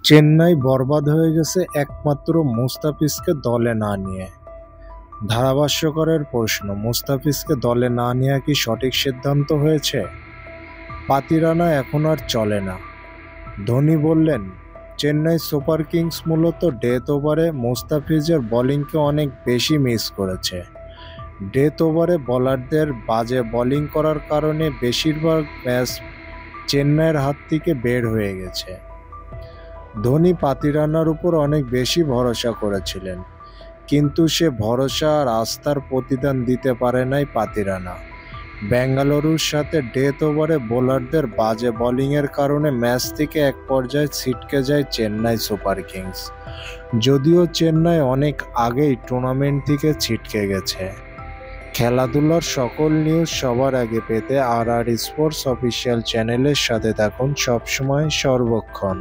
চেন্নাই বরবাদ হয়ে গেছে একমাত্র মুস্তাফিজকে দলে না নিয়ে। ধারাভাষ্যকারের প্রশ্ন, মুস্তাফিজকে দলে না নেওয়া কি সঠিক সিদ্ধান্ত হয়েছে? পাতিরানা এখন আর চলে না। ধোনি বললেন, চেন্নাই সুপার কিংস মূলত ডেথ ওভারে মুস্তাফিজের বোলিংকে অনেক বেশি মিস করেছে। ডেথ ওভারে বোলারদের বাজে বোলিং করার কারণে বেশিরভাগ ম্যাচ চেন্নাইয়ের হাত থেকে বের হয়ে গেছে। ধোনি পাতিরানার উপর অনেক বেশি ভরসা করেছিলেন, কিন্তু সে ভরসা আর আস্থার প্রতিদান দিতে পারে নাই পাতিরানা। বেঙ্গালুরুর সাথে ডেথ ওভারে বোলারদের বাজে বোলিংয়ের কারণে ম্যাচ থেকে এক পর্যায়ে ছিটকে যায় চেন্নাই সুপার কিংস। যদিও চেন্নাই অনেক আগেই টুর্নামেন্ট থেকে ছিটকে গেছে। খেলাধুলার সকল নিউজ সবার আগে পেতে RR স্পোর্টস অফিসিয়াল চ্যানেলের সাথে থাকুন সবসময় সর্বক্ষণ।